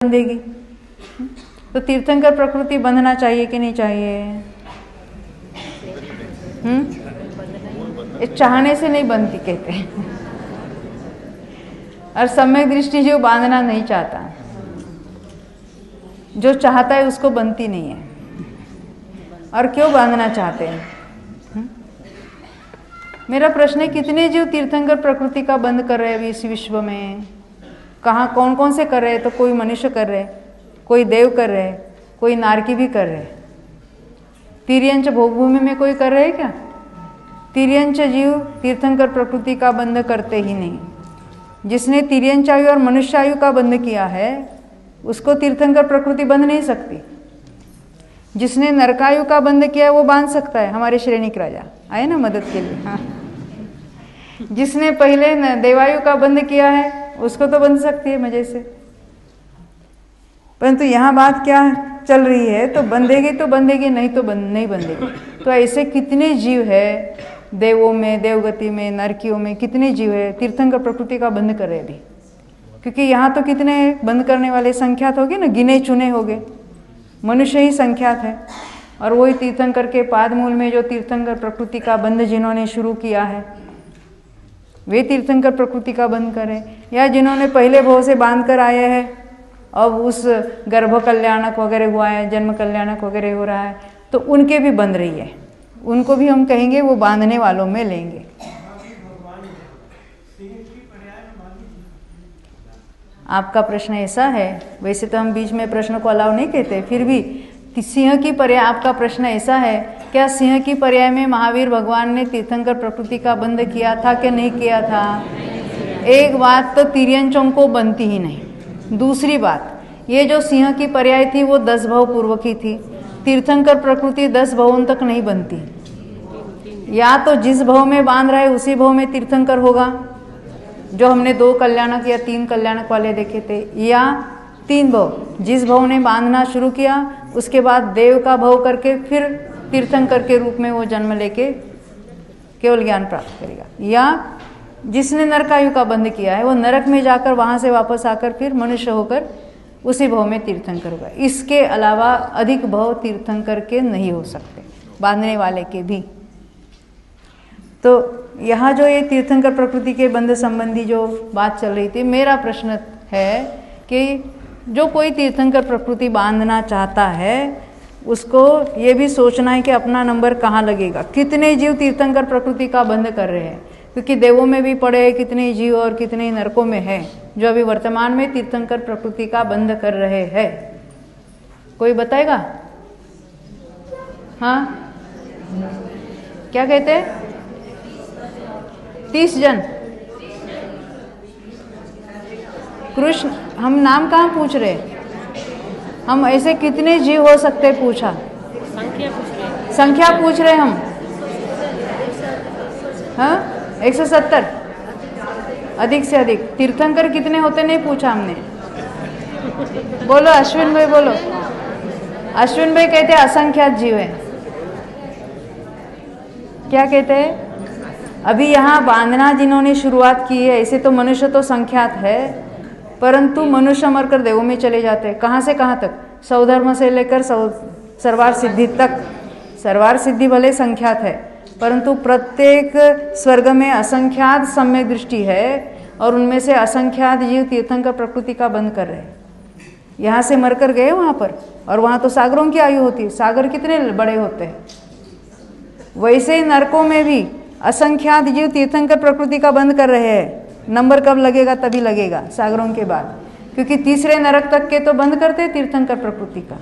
बंधेगी। तो तीर्थंकर प्रकृति बंधना चाहिए कि नहीं चाहिए? चाहने से नहीं बनती कहते हैं। और सम्यक दृष्टि जो बांधना नहीं चाहता, जो चाहता है उसको बनती नहीं है। और क्यों बांधना चाहते हैं? मेरा प्रश्न है, कितने जीव तीर्थंकर प्रकृति का बंध कर रहे हैं अभी इस विश्व में? कहाँ कौन कौन से कर रहे हैं? तो कोई मनुष्य कर रहे, कोई देव कर रहे, कोई नारकी भी कर रहे। तिर्यंच भोगभूमि में कोई कर रहे क्या? तिर्यंच जीव तीर्थंकर प्रकृति का बंध करते ही नहीं। जिसने तिर्यंच आयु और मनुष्य आयु का बंध किया है उसको तीर्थंकर प्रकृति बंध नहीं सकती। जिसने नरकायु का बंध किया है वो बांध सकता है। हमारे श्रेणिक राजा आए ना मदद के लिए। हाँ। जिसने पहले देवायु का बंध किया है उसको तो बंध सकती है मजे से। परंतु यहाँ बात क्या चल रही है, तो बंधेगी तो बंधेगी, नहीं तो नहीं बंधेगी। तो ऐसे कितने जीव है देवों में, देवगति में, नरकियों में कितने जीव है तीर्थंकर प्रकृति का बंध कर रहे अभी? क्योंकि यहाँ तो कितने बंद करने वाले संख्यात हो गए ना, गिने चुने हो गए, मनुष्य ही संख्यात है। और वही तीर्थंकर के पादमूल में जो तीर्थंकर प्रकृति का बंध जिन्होंने शुरू किया है वे तीर्थंकर प्रकृति का बंध करें, या जिन्होंने पहले भव से बांध कर आए हैं अब उस गर्भ कल्याणक वगैरह हुआ है, जन्म कल्याणक वगैरह हो रहा है, तो उनके भी बंध रही है। उनको भी हम कहेंगे वो बांधने वालों में लेंगे। आपका प्रश्न ऐसा है, वैसे तो हम बीच में प्रश्न को अलाउ नहीं कहते, फिर भी सिंह की पर्याय आपका प्रश्न ऐसा है, क्या सिंह की पर्याय में महावीर भगवान ने तीर्थंकर प्रकृति का बंध किया था कि नहीं किया था? एक बात तो तिर्यंचों को बनती ही नहीं। दूसरी बात, ये जो सिंह की पर्याय थी वो 10 भव पूर्व की थी। तीर्थंकर प्रकृति 10 भवों तक नहीं बनती। या तो जिस भव में बांध रहा है उसी भव में तीर्थंकर होगा, जो हमने 2 कल्याणक या 3 कल्याणक वाले देखे थे, या 3 भव, जिस भव ने बांधना शुरू किया उसके बाद देव का भव करके फिर तीर्थंकर के रूप में वो जन्म लेके केवल ज्ञान प्राप्त करेगा, या जिसने नरकायु का बंध किया है वो नरक में जाकर वहां से वापस आकर फिर मनुष्य होकर उसी भव में तीर्थंकर होगा। इसके अलावा अधिक भव तीर्थंकर के नहीं हो सकते, बांधने वाले के भी। तो यहाँ जो ये तीर्थंकर प्रकृति के बंध संबंधी जो बात चल रही थी, मेरा प्रश्न है कि जो कोई तीर्थंकर प्रकृति बांधना चाहता है उसको ये भी सोचना है कि अपना नंबर कहाँ लगेगा। कितने जीव तीर्थंकर प्रकृति का बंध कर रहे हैं, क्योंकि देवों में भी पड़े हैं कितने जीव और कितने नरकों में है जो अभी वर्तमान में तीर्थंकर प्रकृति का बंध कर रहे हैं। कोई बताएगा? हाँ, क्या कहते हैं? 30 जन। कृष्ण, हम नाम कहाँ पूछ रहे? हम ऐसे कितने जीव हो सकते पूछा? संख्या पूछ रहे हम। हाँ, 170 अधिक से अधिक। तीर्थंकर कितने होते नहीं पूछा हमने। बोलो अश्विन भाई, बोलो। अश्विन भाई कहते हैं असंख्यात जीव है। क्या कहते हैं? अभी यहाँ बांधना जिन्होंने शुरुआत की है, ऐसे तो मनुष्य तो संख्यात है, परंतु मनुष्य मरकर देवों में चले जाते हैं। कहाँ से कहाँ तक? सौधर्म से लेकर सर्वार सिद्धि तक। सर्वार सिद्धि भले संख्यात है, परंतु प्रत्येक स्वर्ग में असंख्यात सम्यक दृष्टि है और उनमें से असंख्यात जीव तीर्थंकर प्रकृति का बंध कर रहे हैं। यहाँ से मरकर गए वहाँ पर, और वहाँ तो सागरों की आयु होती है। सागर कितने बड़े होते हैं। वैसे ही नरकों में भी असंख्यात जीव तीर्थंकर प्रकृति का बंध कर रहे हैं। नंबर कब लगेगा? तभी लगेगा सागरों के बाद, क्योंकि तीसरे नरक तक के तो बंद करते हैं तीर्थंकर प्रकृति का।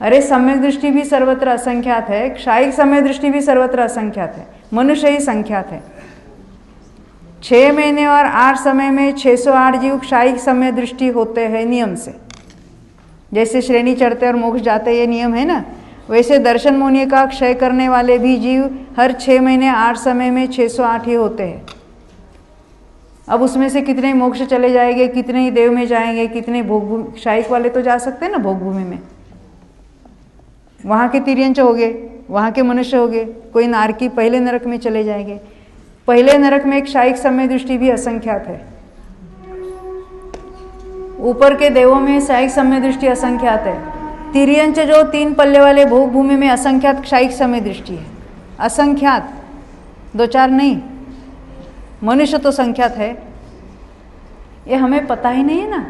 अरे सम्यक दृष्टि भी सर्वत्र असंख्यात है, क्षायिक सम्यक दृष्टि भी सर्वत्र असंख्यात है, मनुष्य ही संख्यात है। 6 महीने और 8 समय में 608 जीव क्षायिक समय दृष्टि होते हैं नियम से। जैसे श्रेणी चढ़ते और मोक्ष जाते ये नियम है ना, वैसे दर्शन मुनि का क्षय करने वाले भी जीव हर 6 महीने 8 समय में 608 ही होते हैं। अब उसमें से कितने मोक्ष चले जाएंगे, कितने ही देव में जाएंगे, कितने भोगभूमि, क्षायिक वाले तो जा सकते हैं ना भोगभूमि में। वहाँ के तिर्यंच हो गए, वहाँ के मनुष्य हो गए, कोई नारकी पहले नरक में चले जाएंगे। पहले नरक में एक क्षायिक समय दृष्टि भी असंख्यात है। ऊपर के देवों में शायिक समय दृष्टि असंख्यात है। तिर्यंच जो 3 पल्ले वाले भोग भूमि में असंख्यात शायिक समय दृष्टि है, असंख्यात, 2-4 नहीं। मनुष्य तो संख्यात है, ये हमें पता ही नहीं है ना।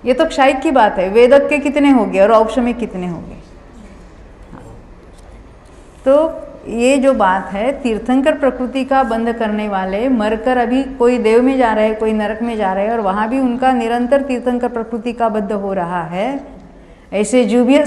ये तो क्षायिक की बात है, वेदक के कितने हो गए और औपशमिक कितने हो गए। तो ये जो बात है, तीर्थंकर प्रकृति का बंध करने वाले मरकर अभी कोई देव में जा रहे हैं, कोई नरक में जा रहे हैं, और वहाँ भी उनका निरंतर तीर्थंकर प्रकृति का बद्ध हो रहा है। ऐसे जुबिया